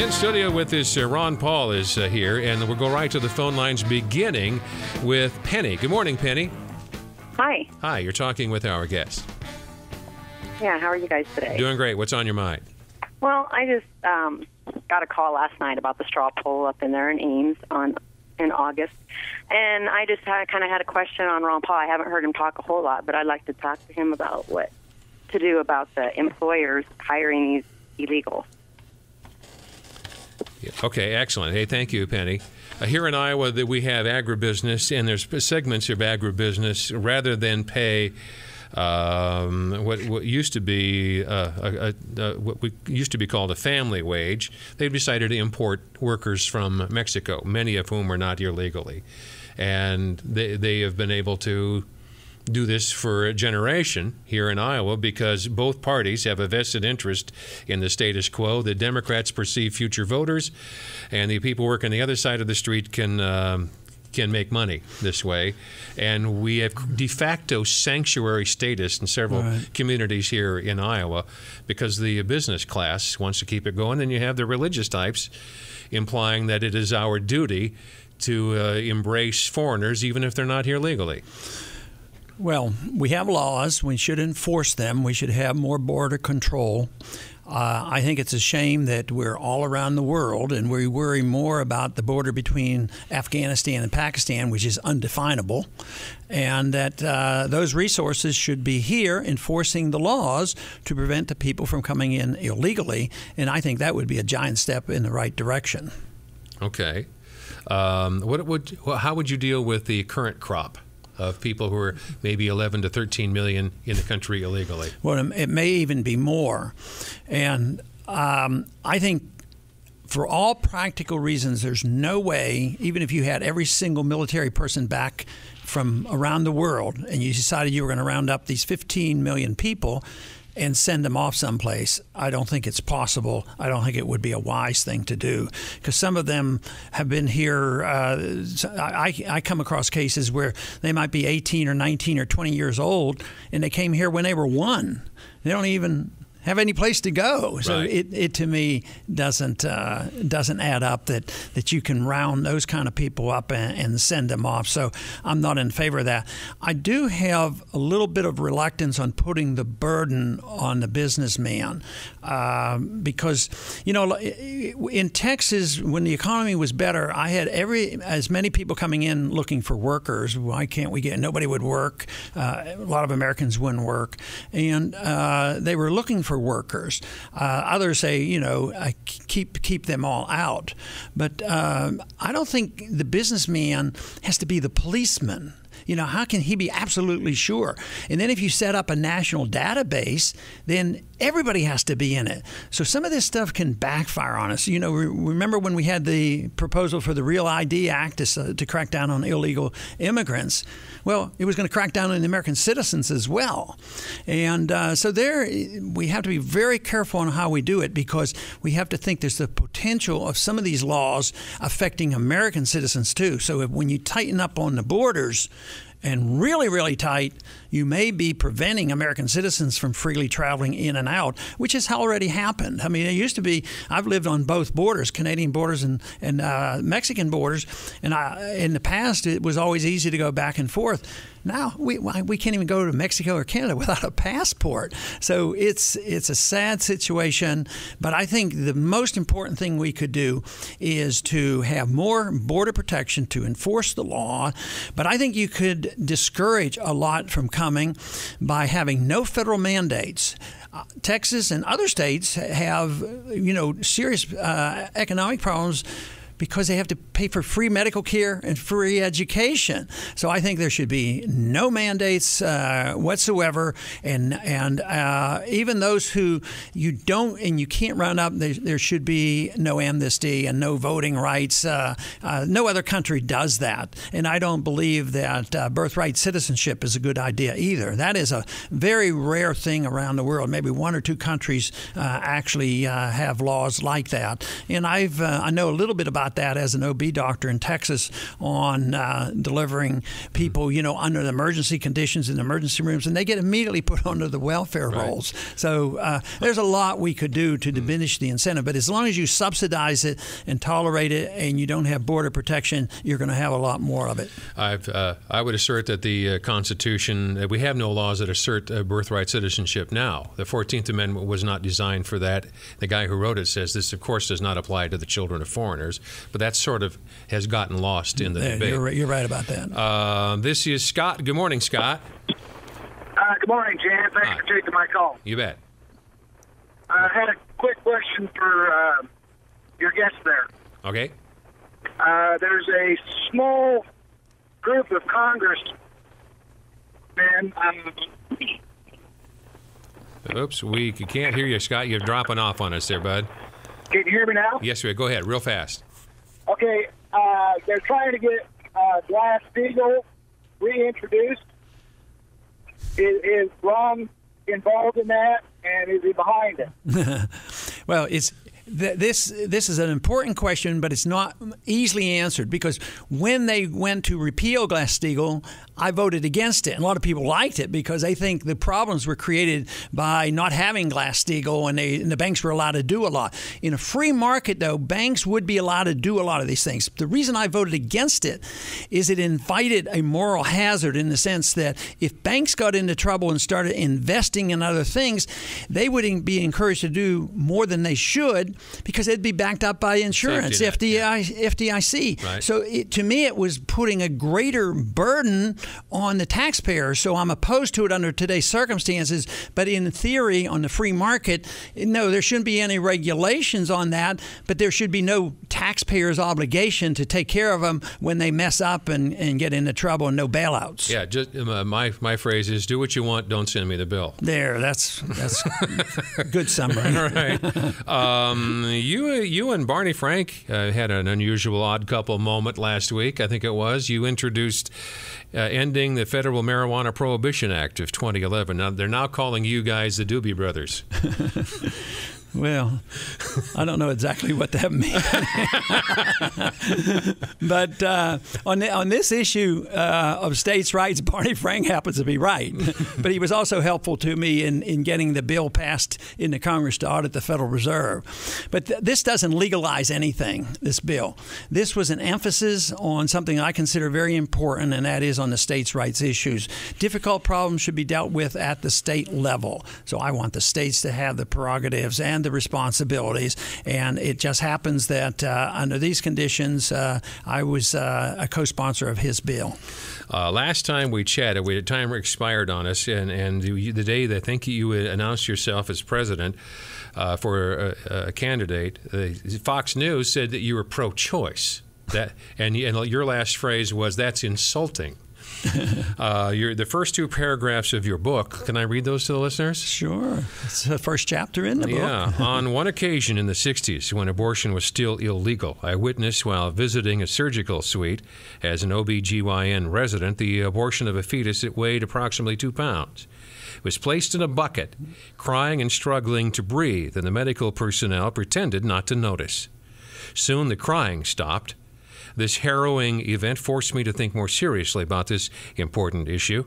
In studio with us, Ron Paul is here, and we'll go right to the phone lines, beginning with Penny. Good morning, Penny. Hi. Hi, you're talking with our guest. Yeah, how are you guys today? Doing great. What's on your mind? Well, I just got a call last night about the straw poll up in there in Ames in August, and I just kind of had a question on Ron Paul. I haven't heard him talk a whole lot, but I'd like to talk to him about what to do about the employers hiring these illegals. Okay, excellent. Hey, thank you, Penny. Here in Iowa, that we have agribusiness, and there's segments of agribusiness. Rather than pay what used to be what we used to be called a family wage, they've decided to import workers from Mexico, many of whom are not here legally, and they have been able to do this for a generation here in Iowa because both parties have a vested interest in the status quo. The Democrats perceive future voters, and the people working the other side of the street can make money this way. And we have de facto sanctuary status in several communities here in Iowa because the business class wants to keep it going, and you have the religious types implying that it is our duty to embrace foreigners even if they're not here legally. Well, we have laws. We should enforce them. We should have more border control. I think it's a shame that we're all around the world and we worry more about the border between Afghanistan and Pakistan, which is undefinable, and that those resources should be here enforcing the laws to prevent the people from coming in illegally. And I think that would be a giant step in the right direction. Okay. How would you deal with the current crop of people who are maybe 11 to 13 million in the country illegally? Well, it may even be more. And I think for all practical reasons, there's no way, even if you had every single military person back from around the world and you decided you were going to round up these 15 million people and send them off someplace, I don't think it's possible. I don't think it would be a wise thing to do because some of them have been here. I come across cases where they might be 18 or 19 or 20 years old, and they came here when they were 1. They don't even have any place to go. So it to me doesn't add up that you can round those kind of people up and send them off. So I'm not in favor of that. I do have a little bit of reluctance on putting the burden on the businessman because, you know, in Texas, when the economy was better, I had as many people coming in looking for workers. Why can't we get? Nobody would work. A lot of Americans wouldn't work, and they were looking for workers. Others say, you know, keep them all out. But I don't think the businessman has to be the policeman. You know, how can he be absolutely sure? And then if you set up a national database, then everybody has to be in it. So some of this stuff can backfire on us. You know, remember when we had the proposal for the Real ID Act to crack down on illegal immigrants? Well, it was going to crack down on the American citizens as well. And so there we have to be very careful on how we do it because we have to think there's the potential of some of these laws affecting American citizens too. So when you tighten up on the borders, and really, really tight, you may be preventing American citizens from freely traveling in and out, which has already happened. I mean, it used to be, I've lived on both borders, Canadian borders and Mexican borders, and in the past, it was always easy to go back and forth. Now, we can't even go to Mexico or Canada without a passport. So it's a sad situation, but I think the most important thing we could do is to have more border protection to enforce the law, but I think you could discourage a lot from coming by having no federal mandates. Texas and other states have, you know, serious economic problems because they have to pay for free medical care and free education. So I think there should be no mandates whatsoever, and even those who you don't and you can't round up, there should be no amnesty and no voting rights. No other country does that, and I don't believe that birthright citizenship is a good idea either. That is a very rare thing around the world. Maybe 1 or 2 countries actually have laws like that, and I know a little bit about about that as an OB doctor in Texas on delivering people, under the emergency conditions in emergency rooms, and they get immediately put under the welfare rolls. So there's a lot we could do to diminish the incentive, but as long as you subsidize it and tolerate it and you don't have border protection, you're going to have a lot more of it. I would assert that the Constitution, we have no laws that assert birthright citizenship now. The 14th Amendment was not designed for that. The guy who wrote it says this, of course, does not apply to the children of foreigners, but that sort of has gotten lost in the debate. You're right about that. This is Scott. Good morning, Scott. Good morning, Jan. Thanks for taking my call. You bet. I had a quick question for your guest there. Okay. There's a small group of congressmen. Oops, we can't hear you, Scott. You're dropping off on us there, bud. Can you hear me now? Yes, sir. Go ahead, real fast. Okay. They're trying to get Glass-Steagall reintroduced. Is Ron involved in that, and is he behind it? Well, this is an important question, but it's not easily answered, because when they went to repeal Glass-Steagall, I voted against it. And a lot of people liked it because they think the problems were created by not having Glass-Steagall, and the banks were allowed to do a lot. In a free market, though, banks would be allowed to do a lot of these things. The reason I voted against it is it invited a moral hazard, in the sense that if banks got into trouble and started investing in other things, they would be encouraged to do more than they should, because they'd be backed up by insurance, FDIC. Right. So to me, it was putting a greater burden on the taxpayer. So I'm opposed to it under today's circumstances. But in theory, on the free market, no, there shouldn't be any regulations on that, but there should be no taxpayer's obligation to take care of them when they mess up and get into trouble, and no bailouts. Yeah, just my phrase is, do what you want, don't send me the bill. There, that's a good summary. Right. You and Barney Frank had an unusual odd couple moment last week, I think it was. You introduced ending the Federal Marijuana Prohibition Act of 2011. Now, they're now calling you guys the Doobie Brothers. Well, I don't know exactly what that means. But on this issue of states' rights, Barney Frank happens to be right. But he was also helpful to me in getting the bill passed in the Congress to audit the Federal Reserve. But this doesn't legalize anything, this bill. This was an emphasis on something I consider very important, and that is on the states' rights issues. Difficult problems should be dealt with at the state level. So I want the states to have the prerogatives and the responsibilities, and it just happens that under these conditions, I was a co-sponsor of his bill. Last time we chatted, the timer expired on us, and the day that I think you announced yourself as president for a candidate, Fox News said that you were pro-choice. And your last phrase was, "That's insulting." The first two paragraphs of your book, can I read those to the listeners? Sure. It's the first chapter in the book. Yeah. On one occasion in the 60s, when abortion was still illegal, I witnessed while visiting a surgical suite as an OB/GYN resident the abortion of a fetus that weighed approximately 2 pounds. It was placed in a bucket, crying and struggling to breathe, and the medical personnel pretended not to notice. Soon the crying stopped. This harrowing event forced me to think more seriously about this important issue.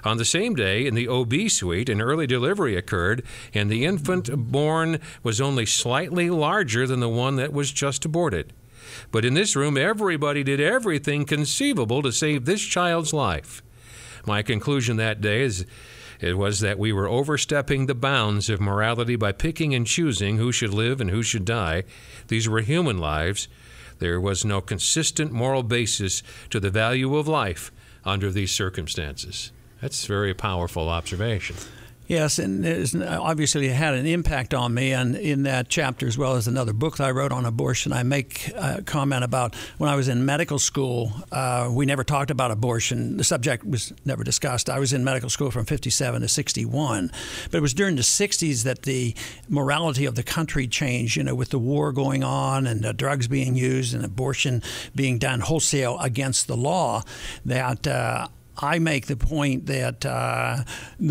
On the same day, in the OB suite, an early delivery occurred, and the infant born was only slightly larger than the one that was just aborted. But in this room, everybody did everything conceivable to save this child's life. My conclusion that day was that we were overstepping the bounds of morality by picking and choosing who should live and who should die. These were human lives. There was no consistent moral basis to the value of life under these circumstances. That's a very powerful observation. Yes, and obviously it had an impact on me, and in that chapter, as well as another book that I wrote on abortion, I make a comment about when I was in medical school, we never talked about abortion. The subject was never discussed. I was in medical school from 57 to 61, but it was during the 60s that the morality of the country changed, with the war going on and drugs being used and abortion being done wholesale against the law, that I make the point that the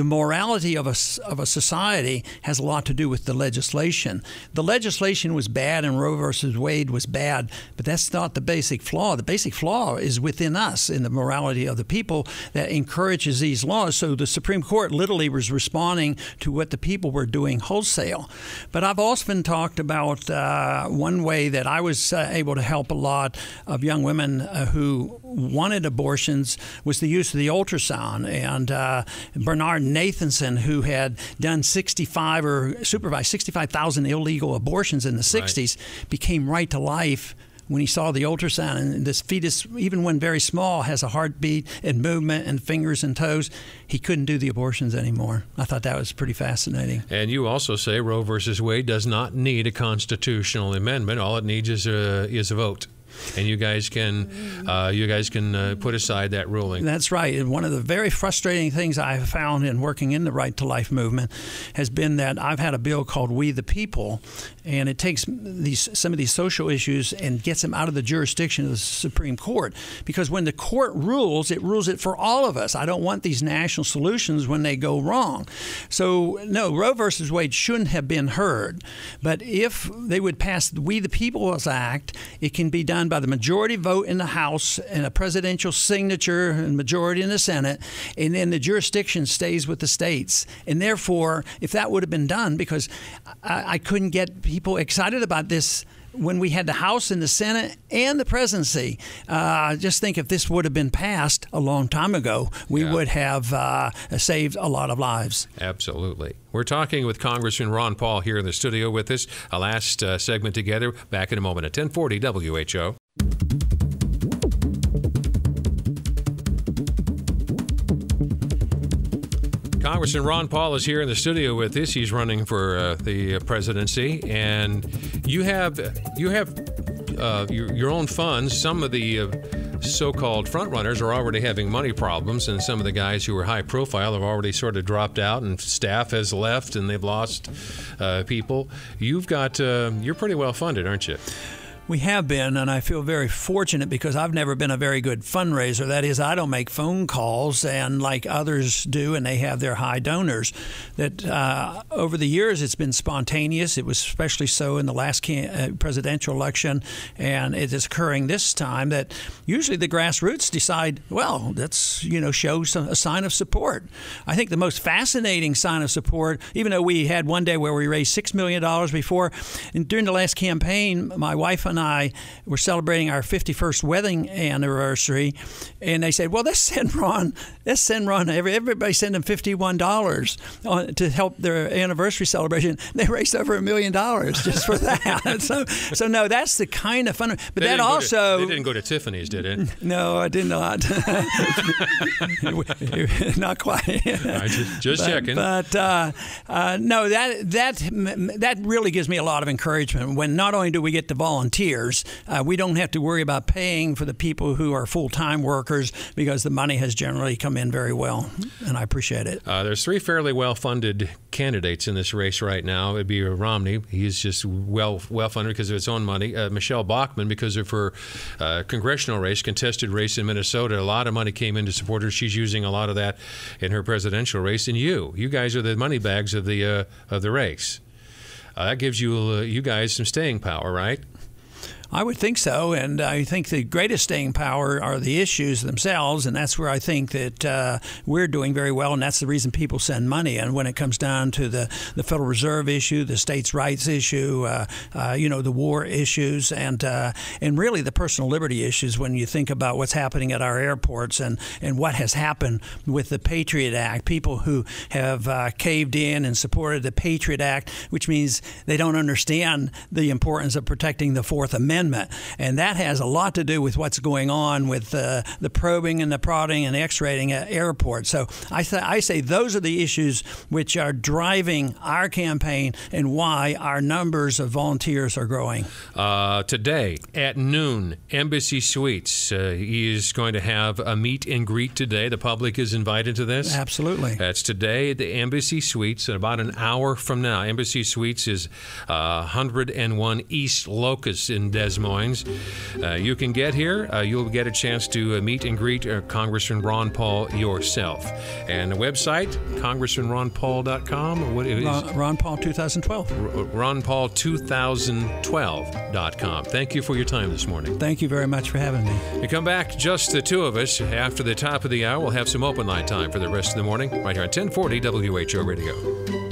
morality of a society has a lot to do with the legislation. The legislation was bad and Roe versus Wade was bad, but that's not the basic flaw. The basic flaw is within us, in the morality of the people that encourages these laws. So the Supreme Court literally was responding to what the people were doing wholesale. But I've often talked about one way that I was able to help a lot of young women who wanted abortions was the use of the ultrasound. And Bernard Nathanson, who had done 65 or supervised 65,000 illegal abortions in the 60s, became right to life when he saw the ultrasound. And this fetus, even when very small, has a heartbeat and movement and fingers and toes. He couldn't do the abortions anymore. I thought that was pretty fascinating. And you also say Roe versus Wade does not need a constitutional amendment. All it needs is a vote. And you guys can put aside that ruling. That's right. And one of the very frustrating things I have found in working in the Right to Life movement has been that I've had a bill called We the People, and it takes some of these social issues and gets them out of the jurisdiction of the Supreme Court. Because when the court rules, it rules it for all of us. I don't want these national solutions when they go wrong. So, no, Roe versus Wade shouldn't have been heard. But if they would pass the We the People's Act, it can be done by the majority vote in the House and a presidential signature and majority in the Senate, and then the jurisdiction stays with the states. And therefore, if that would have been done, because I couldn't get people excited about this when we had the House and the Senate and the presidency. Just think if this would have been passed a long time ago, we would have saved a lot of lives. Absolutely. We're talking with Congressman Ron Paul here in the studio with us. A last segment together. Back in a moment at 1040 WHO. Congressman Ron Paul is here in the studio with us. He's running for the presidency, and you have your own funds. Some of the so-called frontrunners are already having money problems, and some of the guys who are high profile have already sort of dropped out, and staff has left, and they've lost people. You're pretty well funded, aren't you? We have been, and I feel very fortunate because I've never been a very good fundraiser. That is, I don't make phone calls, and like others do, and they have their high donors. That over the years, it's been spontaneous. It was especially so in the last presidential election, and it is occurring this time that usually the grassroots decide, well, let's show a sign of support. I think the most fascinating sign of support, even though we had one day where we raised $6 million before, and during the last campaign, my wife and I were celebrating our 51st wedding anniversary, and they said, well, let's send Ron, everybody send him $51 to help their anniversary celebration. They raised over $1 million just for that. so no, that's the kind of fun. But that also... They didn't go to Tiffany's, did it? No, I did not. Not quite. Just checking. But no, that really gives me a lot of encouragement when not only do we get the volunteers, we don't have to worry about paying for the people who are full-time workers because the money has generally come in very well, and I appreciate it. There's three fairly well-funded candidates in this race right now. It'd be Romney. He's just well-funded because of his own money. Michelle Bachmann, because of her congressional race, contested race in Minnesota. A lot of money came in to support her. She's using a lot of that in her presidential race. And you guys are the money bags of the race. That gives you guys some staying power, right? I would think so, and I think the greatest staying power are the issues themselves, and that's where I think that we're doing very well, and that's the reason people send money. And when it comes down to the Federal Reserve issue, the states' rights issue, the war issues, and really the personal liberty issues, when you think about what's happening at our airports and what has happened with the Patriot Act, people who have caved in and supported the Patriot Act, which means they don't understand the importance of protecting the Fourth Amendment. And that has a lot to do with what's going on with the probing and the prodding and the X-rating at airports. So I say those are the issues which are driving our campaign and why our numbers of volunteers are growing. Today at noon, Embassy Suites is going to have a meet and greet today. The public is invited to this. Absolutely. That's today at the Embassy Suites in about an hour from now. Embassy Suites is 101 East Locust in Des Des Moines. You can get here. You'll get a chance to meet and greet Congressman Ron Paul yourself. And the website, congressmanronpaul.com. What is Ron Paul 2012. ronpaul2012.com. Thank you for your time this morning. Thank you very much for having me. We come back, just the two of us. After the top of the hour, we'll have some open line time for the rest of the morning, right here on 1040 WHO Radio.